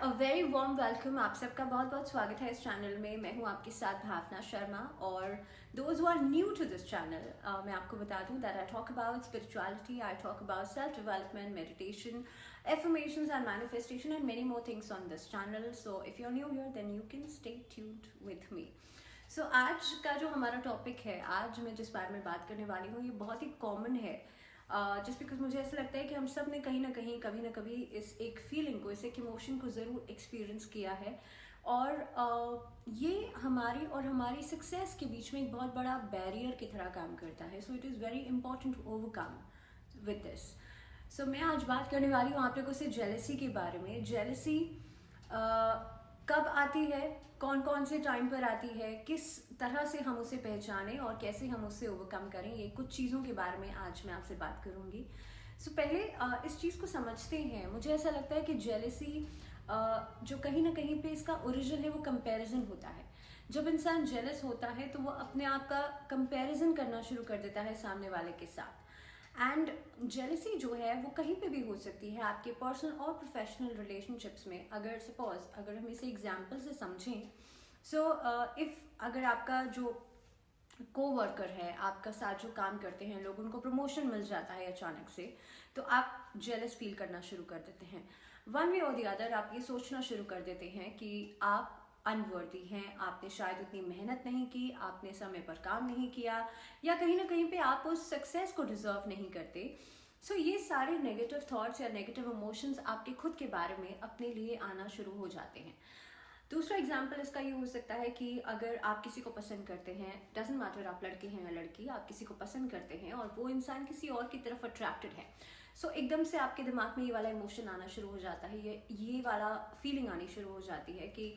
A very warm welcome. आप सबका बहुत बहुत स्वागत है इस चैनल में। मैं हूं आपके साथ भावना शर्मा और those who are new to this channel, मैं आपको बता दूं that I talk about spirituality, I talk about self development, meditation, affirmations and manifestation and many more things on this channel. So if you're new here then you can stay tuned with me. So आज का जो हमारा topic है, आज मैं जिस बारे में बात करने वाली हूँ, ये बहुत ही कॉमन है। जस्ट बिकॉज मुझे ऐसा लगता है कि हम सब ने कहीं ना कहीं कभी ना कभी इस एक फीलिंग को, इस एक इमोशन को ज़रूर एक्सपीरियंस किया है और ये हमारी और हमारी सक्सेस के बीच में एक बहुत बड़ा बैरियर की तरह काम करता है। So it is very important to overcome with this. So मैं आज बात करने वाली हूँ आप लोगों से जेलसी के बारे में। जेलसी कब आती है, कौन कौन से टाइम पर आती है, किस तरह से हम उसे पहचानें और कैसे हम उससे ओवरकम करें, ये कुछ चीज़ों के बारे में आज मैं आपसे बात करूँगी। सो पहले इस चीज़ को समझते हैं। मुझे ऐसा लगता है कि जेलसी जो कहीं ना कहीं पे इसका ओरिजिन है वो कंपैरिजन होता है। जब इंसान जेलस होता है तो वो अपने आप का कंपैरिजन करना शुरू कर देता है सामने वाले के साथ। एंड जेलसी जो है वो कहीं पे भी हो सकती है, आपके पर्सनल और प्रोफेशनल रिलेशनशिप्स में। अगर हम इसे एग्जाम्पल से समझें, सो इफ अगर आपका जो कोवर्कर है, आपका साथ जो काम करते हैं लोग, उनको प्रमोशन मिल जाता है अचानक से, तो आप जेलस फील करना शुरू कर देते हैं। वन वे और द अदर आप ये सोचना शुरू कर देते हैं कि आप अनवर्दी हैं, आपने शायद उतनी मेहनत नहीं की, आपने समय पर काम नहीं किया, या कहीं ना कहीं पे आप उस सक्सेस को डिजर्व नहीं करते। सो ये सारे नेगेटिव थॉट्स या नेगेटिव इमोशंस आपके खुद के बारे में अपने लिए आना शुरू हो जाते हैं। दूसरा एग्जाम्पल इसका ये हो सकता है कि अगर आप किसी को पसंद करते हैं, डजंट मैटर आप लड़के हैं या लड़की, आप किसी को पसंद करते हैं और वो इंसान किसी और की तरफ अट्रैक्टेड है। सो एकदम से आपके दिमाग में ये वाला इमोशन आना शुरू हो जाता है, ये वाला फीलिंग आनी शुरू हो जाती है कि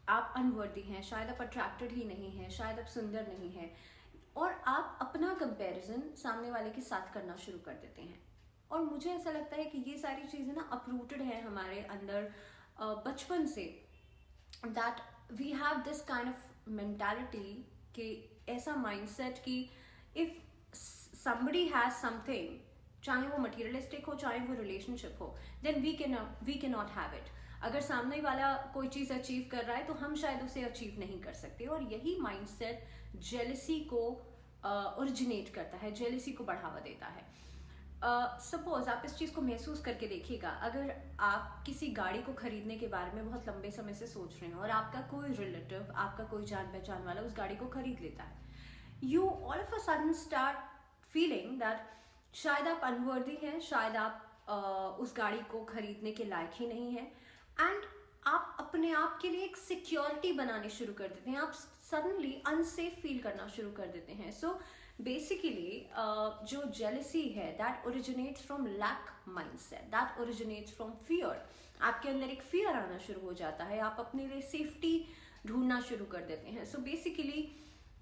आप अनवर्दी हैं, शायद आप अट्रैक्टेड ही नहीं हैं, शायद आप सुंदर नहीं हैं, और आप अपना कंपैरिजन सामने वाले के साथ करना शुरू कर देते हैं। और मुझे ऐसा लगता है कि ये सारी चीज़ें ना अपरूटेड है हमारे अंदर बचपन से, that we have this kind of mentality, कि ऐसा माइंडसेट कि इफ somebody has something, चाहे वो मटीरियलिस्टिक हो चाहे वो रिलेशनशिप हो, then we can not have it. अगर सामने वाला कोई चीज़ अचीव कर रहा है तो हम शायद उसे अचीव नहीं कर सकते, और यही माइंडसेट जेलसी को ओरिजिनेट करता है, जेलसी को बढ़ावा देता है। सपोज आप इस चीज़ को महसूस करके देखिएगा, अगर आप किसी गाड़ी को खरीदने के बारे में बहुत लंबे समय से सोच रहे हैं और आपका कोई रिलेटिव, आपका कोई जान पहचान वाला उस गाड़ी को खरीद लेता है, you all of a sudden start feeling that शायद आप अनवर्दी हैं, शायद आप उस गाड़ी को खरीदने के लायक ही नहीं है, एंड आप अपने आप के लिए एक सिक्योरिटी बनाने शुरू कर देते हैं। आप सडनली अनसेफ फील करना शुरू कर देते हैं। सो बेसिकली जो जेलसी है that originates from lack mindset, that originates from fear. आपके अंदर एक फियर आना शुरू हो जाता है, आप अपने लिए सेफ्टी ढूंढना शुरू कर देते हैं। सो बेसिकली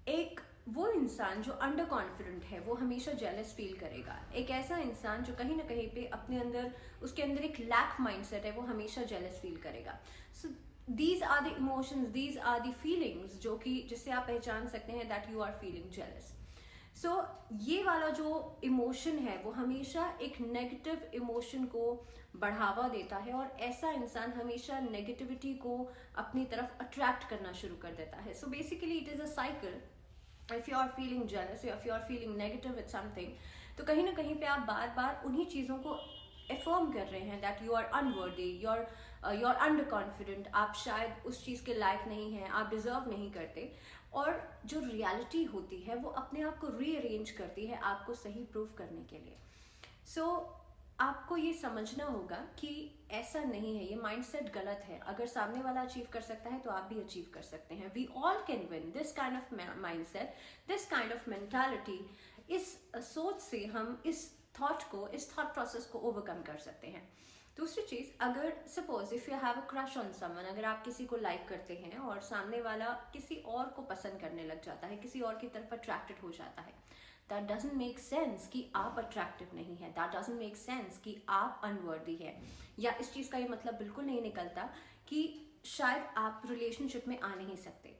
एक वो इंसान जो अंडर कॉन्फिडेंट है वो हमेशा जेलस फील करेगा। एक ऐसा इंसान जो कहीं ना कहीं पे अपने अंदर, उसके अंदर एक लैक माइंडसेट है, वो हमेशा जेलस फील करेगा। So these are the emotions, these are the feelings जो कि जिससे आप पहचान सकते हैं that you are feeling jealous. So ये वाला जो इमोशन है वो हमेशा एक नेगेटिव इमोशन को बढ़ावा देता है, और ऐसा इंसान हमेशा नेगेटिविटी को अपनी तरफ अट्रैक्ट करना शुरू कर देता है। So basically it is a cycle. If you are feeling jealous, if you are feeling negative with something, तो कहीं ना कहीं पे आप बार बार उन्हीं चीज़ों को एफर्म कर रहे हैं that you are unworthy, you are under confident, आप शायद उस चीज़ के लायक नहीं हैं, आप डिजर्व नहीं करते। और जो रियलिटी होती है वो अपने आप को रीअरेंज करती है आपको सही प्रूव करने के लिए। सो आपको ये समझना होगा कि ऐसा नहीं है, ये माइंडसेट गलत है। अगर सामने वाला अचीव कर सकता है तो आप भी अचीव कर सकते हैं। We all can win. This kind of mindset, this kind of mentality, इस सोच से हम इस थॉट प्रोसेस को ओवरकम कर सकते हैं। दूसरी चीज़, अगर suppose if you have a crush on someone, अगर आप किसी को लाइक करते हैं और सामने वाला किसी और को पसंद करने लग जाता है, किसी और की तरफ अट्रैक्टेड हो जाता है, दैट डजंट मेक सेंस कि आप अट्रैक्टिव नहीं है, दैट डजंट मेक सेंस कि आप अनवर्दी है, या इस चीज़ का ये मतलब बिल्कुल नहीं निकलता कि शायद आप रिलेशनशिप में आ नहीं सकते।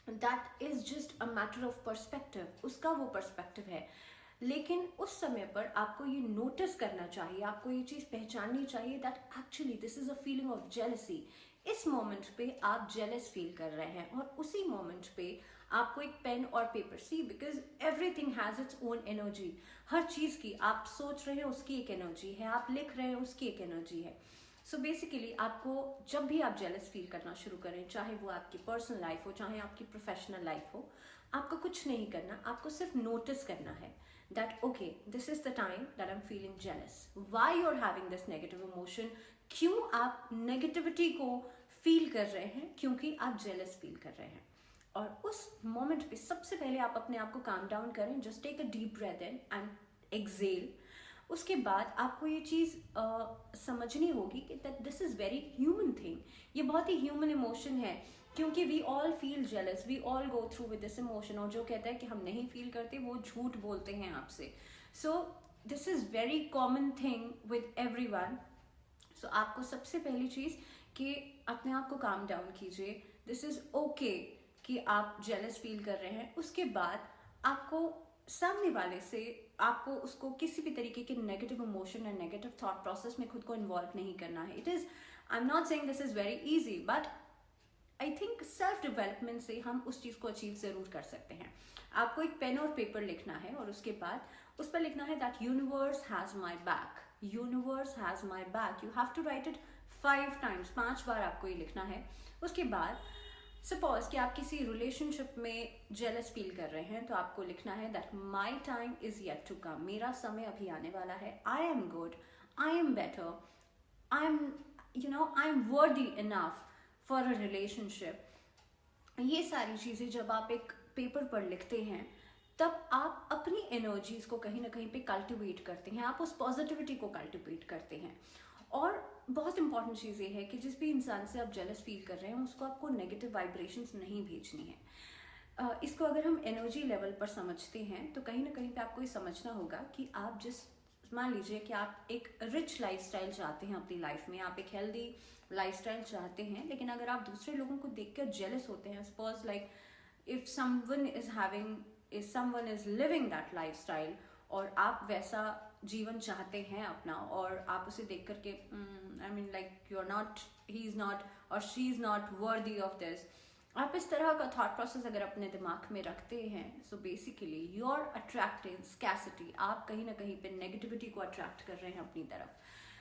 That is just a matter of perspective. उसका वो पर्सपेक्टिव है। लेकिन उस समय पर आपको ये नोटिस करना चाहिए, आपको ये चीज़ पहचाननी चाहिए that actually this is a feeling of jealousy. इस मोमेंट पे आप जेलस फील कर रहे हैं और उसी मोमेंट पे आपको एक पेन और paper, see because everything has its own energy. हर चीज़ की, आप सोच रहे हैं उसकी एक एनर्जी है, आप लिख रहे हैं उसकी एक एनर्जी है। सो बेसिकली आपको जब भी आप जेलस फील करना शुरू करें, चाहे वो आपकी पर्सनल लाइफ हो चाहे आपकी प्रोफेशनल लाइफ हो, आपको कुछ नहीं करना, आपको सिर्फ नोटिस करना है that okay, this is the time that I'm feeling jealous, why you're having this negative emotion, क्यों आप नेगेटिविटी को फील कर रहे हैं, क्योंकि आप जेलस फील कर रहे हैं। और उस मोमेंट पे सबसे पहले आप अपने आप को काम डाउन करें, just take a deep breath in and exhale. उसके बाद आपको ये चीज़ समझनी होगी कि that this is very human thing, ये बहुत ही ह्यूमन इमोशन है, क्योंकि we all feel jealous, we all go through with this emotion. और जो कहता है कि हम नहीं फील करते वो झूठ बोलते हैं आपसे। So this is very common thing with every one. So आपको सबसे पहली चीज़ कि अपने आप को काम डाउन कीजिए, दिस इज़ ओके कि आप जेलस फील कर रहे हैं। उसके बाद आपको सामने वाले से, आपको उसको किसी भी तरीके के नेगेटिव इमोशन या नेगेटिव थॉट प्रोसेस में खुद को इन्वॉल्व नहीं करना है। It is, I am not saying this is very easy, but I think self development से हम उस चीज़ को अचीव ज़रूर कर सकते हैं। आपको एक पेन और पेपर लिखना है और उसके बाद उस पर लिखना है that universe has my back, universe has my back. You have to write it 5 times, 5 बार आपको ये लिखना है। उसके बाद सपोज कि आप किसी रिलेशनशिप में जेलस फील कर रहे हैं, तो आपको लिखना है that my time is yet to come, मेरा समय अभी आने वाला है। I am good, I am better, I am I am worthy enough for a relationship. ये सारी चीज़ें जब आप एक पेपर पर लिखते हैं, तब आप अपनी एनर्जीज को कहीं ना कहीं पे कल्टिवेट करते हैं, आप उस पॉजिटिविटी को कल्टिवेट करते हैं। और बहुत इंपॉर्टेंट चीज़ ये है कि जिस भी इंसान से आप जेलस फील कर रहे हैं उसको आपको नेगेटिव वाइब्रेशंस नहीं भेजनी है। इसको अगर हम एनर्जी लेवल पर समझते हैं तो कहीं ना कहीं पे आपको ये समझना होगा कि आप जिस, मान लीजिए कि आप एक रिच लाइफस्टाइल चाहते हैं अपनी लाइफ में, आप एक हेल्दी लाइफस्टाइल चाहते हैं, लेकिन अगर आप दूसरे लोगों को देखकर जेलस होते हैं, suppose like if someone is living that lifestyle और आप वैसा जीवन चाहते हैं अपना, और आप उसे देख करके I mean like you are not, he is not और she is not worthy of this, आप इस तरह का थॉट प्रोसेस अगर अपने दिमाग में रखते हैं, so basically you are attracting scarcity, आप कहीं ना कहीं पे नेगेटिविटी को अट्रैक्ट कर रहे हैं अपनी तरफ।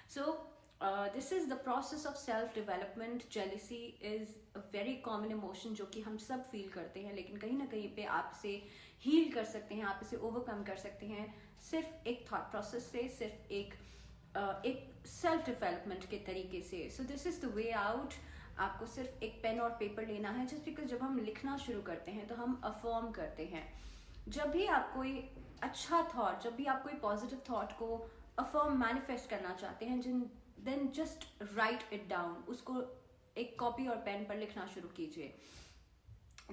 So this is the process of self development. Jealousy is a very common emotion जो कि हम सब फील करते हैं, लेकिन कहीं ना कहीं पे आप इसे हील कर सकते हैं, आप इसे ओवरकम कर सकते हैं सिर्फ एक थॉट प्रोसेस से, सिर्फ एक सेल्फ डेवलपमेंट के तरीके से। So this is the way out. आपको सिर्फ एक पेन और पेपर लेना है, जस्ट बिकॉज जब हम लिखना शुरू करते हैं तो हम अफर्म करते हैं। जब भी आप कोई अच्छा थॉट, जब भी आप कोई पॉजिटिव थॉट को अफर्म मैनिफेस्ट करना चाहते हैं, then just write it down, उसको एक कॉपी और पेन पर लिखना शुरू कीजिए।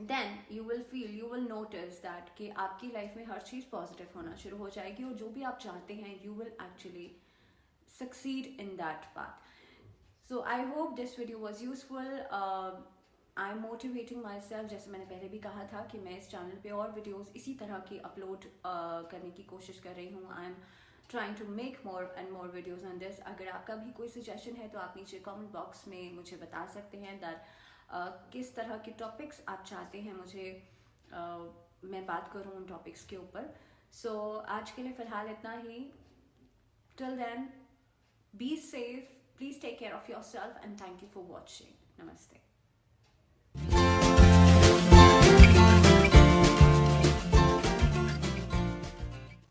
Then you will feel, you will notice that कि आपकी लाइफ में हर चीज़ पॉजिटिव होना शुरू हो जाएगी और जो भी आप चाहते हैं you will actually succeed in that path. So I hope this video was useful. I'm motivating myself, जैसे मैंने पहले भी कहा था कि मैं इस चैनल पे और वीडियोस इसी तरह की अपलोड करने की कोशिश कर रही हूँ। I am trying to make more and more videos on this. अगर आपका भी कोई सजेशन है तो आप नीचे कमेंट बॉक्स में मुझे बता सकते हैं दैट किस तरह के टॉपिक्स आप चाहते हैं मुझे मैं बात करूँ उन टॉपिक्स के ऊपर। सो आज के लिए फ़िलहाल इतना ही। Till then, be safe, please take care of yourself, and thank you for watching. Namaste.